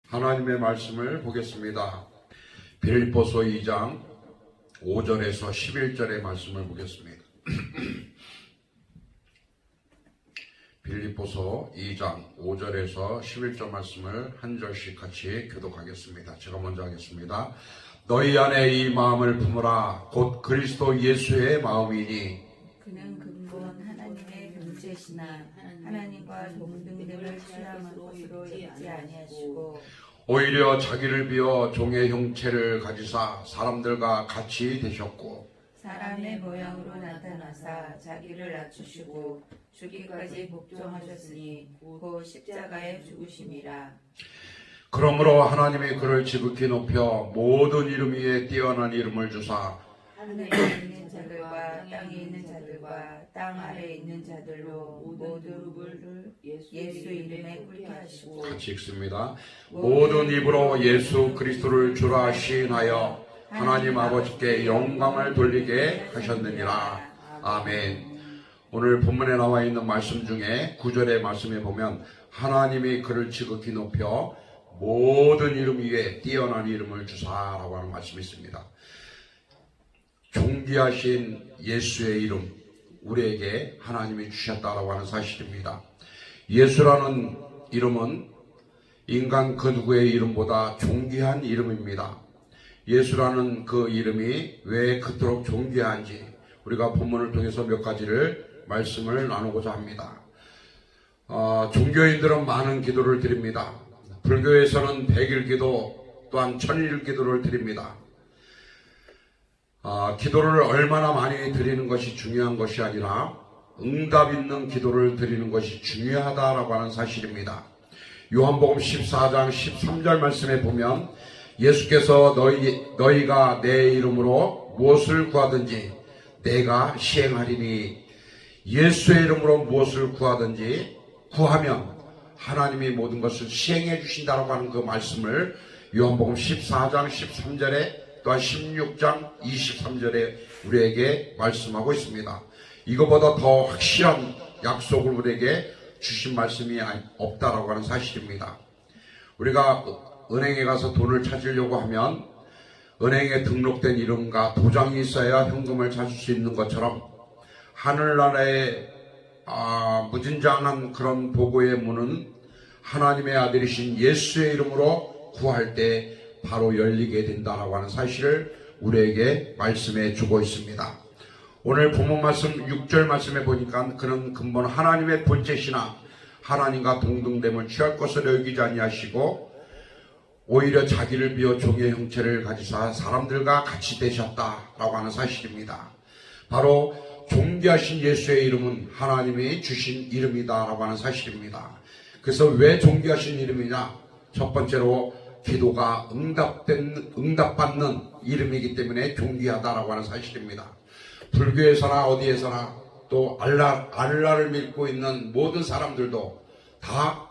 하나님의 말씀을 보겠습니다. 빌립보서 2장 5절에서 11절의 말씀을 보겠습니다. 빌립보서 2장 5절에서 11절 말씀을 한 절씩 같이 교독하겠습니다. 제가 먼저 하겠습니다. 너희 안에 이 마음을 품으라. 곧 그리스도 예수의 마음이니 그는 근본 하나님의 본체시나 하나님과 동등됨을 취함은 것으로 있지 아니하시고 오히려 자기를 비어 종의 형체를 가지사 사람들과 같이 되셨고 사람의 모양으로 나타나사 자기를 낮추시고 죽기까지 복종하셨으니 곧 십자가에 죽으심이라. 그러므로 하나님이 그를 지극히 높여 모든 이름 위에 뛰어난 이름을 주사 하늘에 있는 자들과 땅에 있는 자들과 땅 아래에 있는 자들로 모든 무릎을 예수 이름에 꿇게 하시고 같이 읽습니다. 모든 입으로 예수 그리스도를 주라 시인하여 하나님 아버지께 영광을 돌리게 하셨느니라. 아멘. 오늘 본문에 나와 있는 말씀 중에 9절의 말씀에 보면 하나님이 그를 지극히 높여 모든 이름 위에 뛰어난 이름을 주사라고 하는 말씀이 있습니다. 존귀하신 예수의 이름 우리에게 하나님이 주셨다라고 하는 사실입니다. 예수라는 이름은 인간 그 누구의 이름보다 존귀한 이름입니다. 예수라는 그 이름이 왜 그토록 존귀한지 우리가 본문을 통해서 몇 가지를 말씀을 나누고자 합니다. 종교인들은 많은 기도를 드립니다. 불교에서는 100일 기도 또한 1000일 기도를 드립니다. 기도를 얼마나 많이 드리는 것이 중요한 것이 아니라 응답 있는 기도를 드리는 것이 중요하다라고 하는 사실입니다. 요한복음 14장 13절 말씀에 보면 예수께서 너희가 내 이름으로 무엇을 구하든지 내가 시행하리니 예수의 이름으로 무엇을 구하든지 구하면 하나님이 모든 것을 시행해 주신다라고 하는 그 말씀을 요한복음 14장 13절에 또한 16장 23절에 우리에게 말씀하고 있습니다. 이거보다 더 확실한 약속을 우리에게 주신 말씀이 없다라고 하는 사실입니다. 우리가 은행에 가서 돈을 찾으려고 하면 은행에 등록된 이름과 도장이 있어야 현금을 찾을 수 있는 것처럼 하늘나라의 무진장한 그런 보고의 문은 하나님의 아들이신 예수의 이름으로 구할 때 바로 열리게 된다라고 하는 사실을 우리에게 말씀해 주고 있습니다. 오늘 본문 말씀 6절 말씀에 보니까 그는 근본 하나님의 본체시나 하나님과 동등됨을 취할 것을 여기지 아니하시고 오히려 자기를 비어 종의 형체를 가지사 사람들과 같이 되셨다라고 하는 사실입니다. 바로 존귀하신 예수의 이름은 하나님이 주신 이름이다라고 하는 사실입니다. 그래서 왜 존귀하신 이름이냐? 첫 번째로 기도가 응답받는 이름이기 때문에 존귀하다라고 하는 사실입니다. 불교에서나 어디에서나 또 알라를 믿고 있는 모든 사람들도 다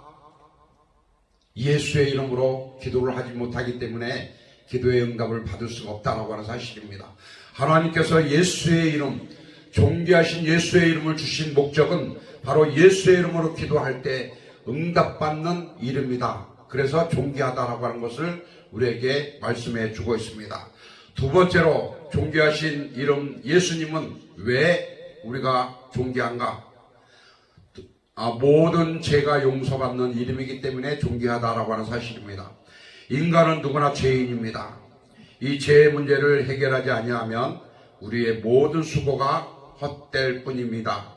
예수의 이름으로 기도를 하지 못하기 때문에 기도의 응답을 받을 수가 없다라고 하는 사실입니다. 하나님께서 예수의 이름, 존귀하신 예수의 이름을 주신 목적은 바로 예수의 이름으로 기도할 때 응답받는 이름이다. 그래서 존귀하다라고 하는 것을 우리에게 말씀해 주고 있습니다. 두 번째로 존귀하신 이름 예수님은 왜 우리가 존귀한가? 모든 죄가 용서받는 이름이기 때문에 존귀하다라고 하는 사실입니다. 인간은 누구나 죄인입니다. 이 죄의 문제를 해결하지 아니하면 우리의 모든 수고가 헛될 뿐입니다.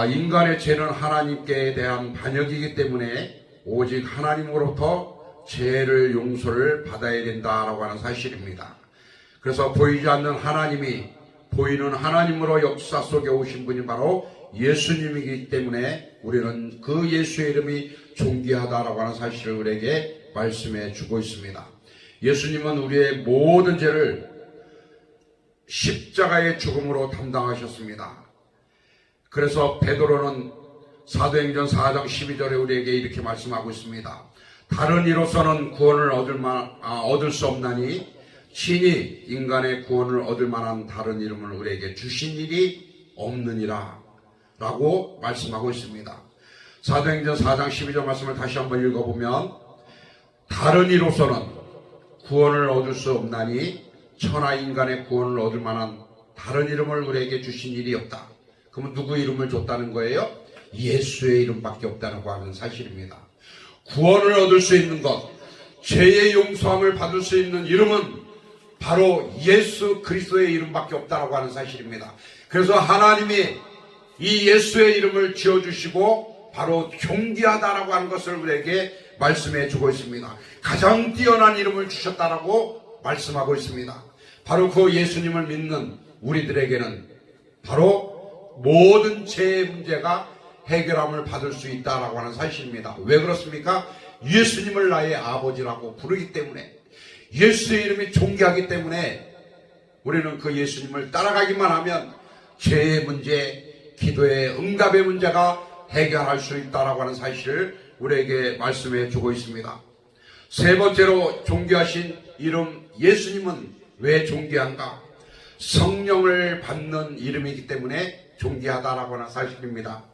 인간의 죄는 하나님께 대한 반역이기 때문에 오직 하나님으로부터 죄를 용서를 받아야 된다라고 하는 사실입니다. 그래서 보이지 않는 하나님이 보이는 하나님으로 역사 속에 오신 분이 바로 예수님이기 때문에 우리는 그 예수의 이름이 존귀하다라고 하는 사실을 우리에게 말씀해 주고 있습니다. 예수님은 우리의 모든 죄를 십자가의 죽음으로 담당하셨습니다. 그래서 베드로는 사도행전 4장 12절에 우리에게 이렇게 말씀하고 있습니다. 다른 이로서는 구원을 얻을 수 없나니 친히 인간의 구원을 얻을 만한 다른 이름을 우리에게 주신 일이 없느니라 라고 말씀하고 있습니다. 사도행전 4장 12절 말씀을 다시 한번 읽어보면 다른 이로서는 구원을 얻을 수 없나니 천하 인간의 구원을 얻을 만한 다른 이름을 우리에게 주신 일이 없다. 그러면 누구 이름을 줬다는 거예요? 예수의 이름밖에 없다고 하는 사실입니다. 구원을 얻을 수 있는 것, 죄의 용서함을 받을 수 있는 이름은 바로 예수 그리스도의 이름밖에 없다고 하는 사실입니다. 그래서 하나님이 이 예수의 이름을 지어주시고 바로 존귀하다라고 하는 것을 우리에게 말씀해 주고 있습니다. 가장 뛰어난 이름을 주셨다라고 말씀하고 있습니다. 바로 그 예수님을 믿는 우리들에게는 바로 모든 죄의 문제가 해결함을 받을 수 있다라고 하는 사실입니다. 왜 그렇습니까? 예수님을 나의 아버지라고 부르기 때문에, 예수의 이름이 존귀하기 때문에 우리는 그 예수님을 따라가기만 하면 죄의 문제, 기도의 응답의 문제가 해결할 수 있다라고 하는 사실을 우리에게 말씀해 주고 있습니다. 세 번째로 존귀하신 이름 예수님은 왜 존귀한가? 성령을 받는 이름이기 때문에 존귀하다라고 하는 사실입니다.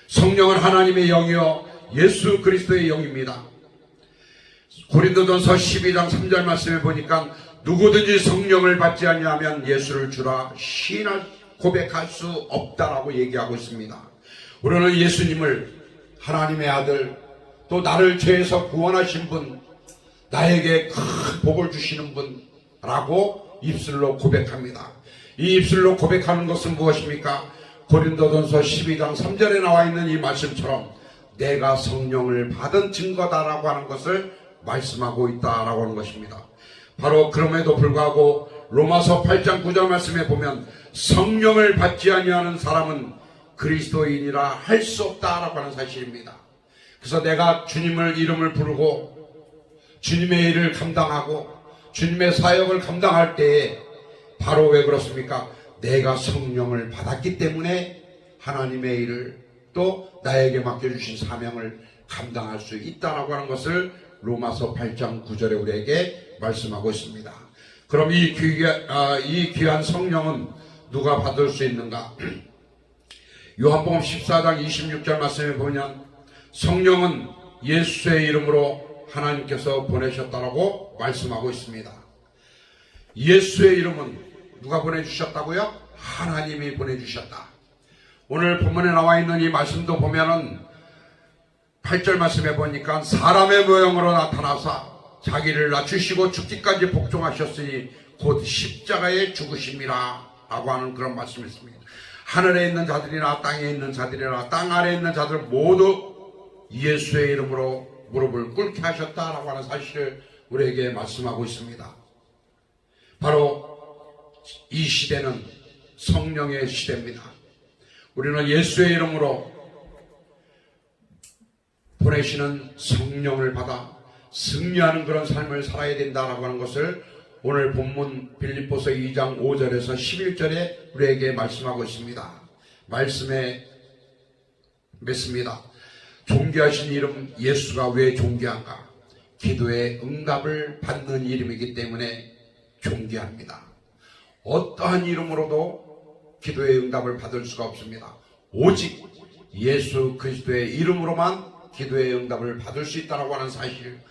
성령은 하나님의 영이요 예수 그리스도의 영입니다. 고린도전서 12장 3절 말씀에 보니까 누구든지 성령을 받지 아니하면 예수를 주라 시인할 고백할 수 없다라고 얘기하고 있습니다. 우리는 예수님을 하나님의 아들, 또 나를 죄에서 구원하신 분, 나에게 큰 복을 주시는 분라고 입술로 고백합니다. 이 입술로 고백하는 것은 무엇입니까? 고린도전서 12장 3절에 나와 있는 이 말씀처럼 내가 성령을 받은 증거다라고 하는 것을 말씀하고 있다라고 하는 것입니다. 바로 그럼에도 불구하고 로마서 8장 9절 말씀에 보면 성령을 받지 아니하는 사람은 그리스도인이라 할 수 없다라고 하는 사실입니다. 그래서 내가 주님을 이름을 부르고 주님의 일을 감당하고 주님의 사역을 감당할 때에 바로 왜 그렇습니까? 내가 성령을 받았기 때문에 하나님의 일을 또 나에게 맡겨주신 사명을 감당할 수 있다라고 하는 것을 로마서 8장 9절에 우리에게 말씀하고 있습니다. 그럼 이 귀한 성령은 누가 받을 수 있는가? 요한복음 14장 26절 말씀에 보면 성령은 예수의 이름으로 하나님께서 보내셨다라고 말씀하고 있습니다. 예수의 이름은 누가 보내주셨다고요? 하나님이 보내주셨다. 오늘 본문에 나와 있는 이 말씀도 보면은 8절 말씀에 보니까 사람의 모형으로 나타나사 자기를 낮추시고 죽기까지 복종하셨으니 곧 십자가에 죽으심이라 라고 하는 그런 말씀이 있습니다. 하늘에 있는 자들이나 땅에 있는 자들이나 땅 아래에 있는 자들 모두 예수의 이름으로 무릎을 꿇게 하셨다라고 하는 사실을 우리에게 말씀하고 있습니다. 바로 이 시대는 성령의 시대입니다. 우리는 예수의 이름으로 보내시는 성령을 받아 승리하는 그런 삶을 살아야 된다라고 하는 것을 오늘 본문 빌립보서 2장 5절에서 11절에 우리에게 말씀하고 있습니다. 말씀에 맺습니다. 존귀하신 이름 예수가 왜 존귀한가? 기도의 응답을 받는 이름이기 때문에 존귀합니다. 어떠한 이름으로도 기도의 응답을 받을 수가 없습니다. 오직 예수 그리스도의 이름으로만 기도의 응답을 받을 수 있다고 하는 사실.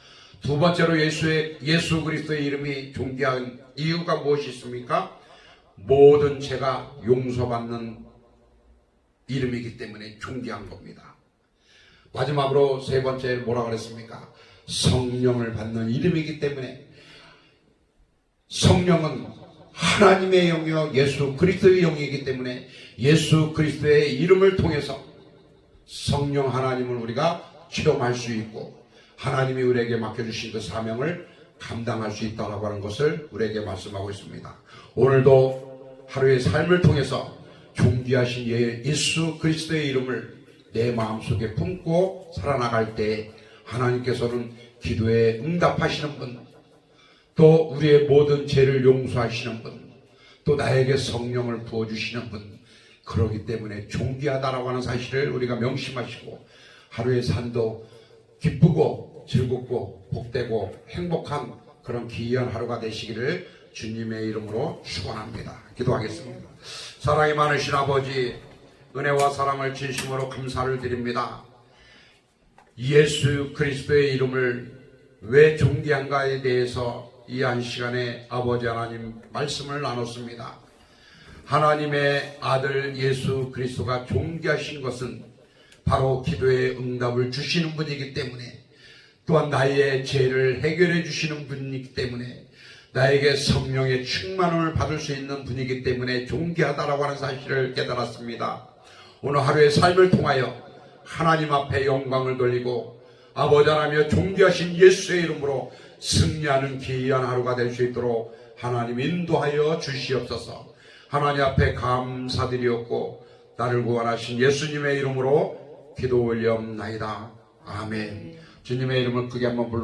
두 번째로 예수 그리스도의 이름이 존귀한 이유가 무엇이 있습니까? 모든 죄가 용서받는 이름이기 때문에 존귀한 겁니다. 마지막으로 세 번째 뭐라 그랬습니까? 성령을 받는 이름이기 때문에. 성령은 하나님의 영이요 예수 그리스도의 영이기 때문에 예수 그리스도의 이름을 통해서 성령 하나님을 우리가 체험할 수 있고 하나님이 우리에게 맡겨주신 그 사명을 감당할 수 있다고 하는 것을 우리에게 말씀하고 있습니다. 오늘도 하루의 삶을 통해서 존귀하신 예수 그리스도의 이름을 내 마음속에 품고 살아나갈 때 하나님께서는 기도에 응답하시는 분, 또 우리의 모든 죄를 용서하시는 분, 또 나에게 성령을 부어주시는 분, 그러기 때문에 존귀하다라고 하는 사실을 우리가 명심하시고 하루의 삶도 기쁘고 즐겁고 복되고 행복한 그런 귀한 하루가 되시기를 주님의 이름으로 축원합니다. 기도하겠습니다. 사랑이 많으신 아버지, 은혜와 사랑을 진심으로 감사를 드립니다. 예수 그리스도의 이름을 왜 존귀한가에 대해서 이 한 시간에 아버지 하나님 말씀을 나눴습니다. 하나님의 아들 예수 그리스도가 존귀하신 것은 바로 기도의 응답을 주시는 분이기 때문에, 또한 나의 죄를 해결해 주시는 분이기 때문에, 나에게 성령의 충만함을 받을 수 있는 분이기 때문에 존귀하다라고 하는 사실을 깨달았습니다. 오늘 하루의 삶을 통하여 하나님 앞에 영광을 돌리고 아버지 하나님의 존귀하신 예수의 이름으로 승리하는 귀한 하루가 될 수 있도록 하나님 인도하여 주시옵소서. 하나님 앞에 감사드리옵고 나를 구원하신 예수님의 이름으로 기도 올리옵나이다. 아멘. 주님의 이름을 크게 한번 불러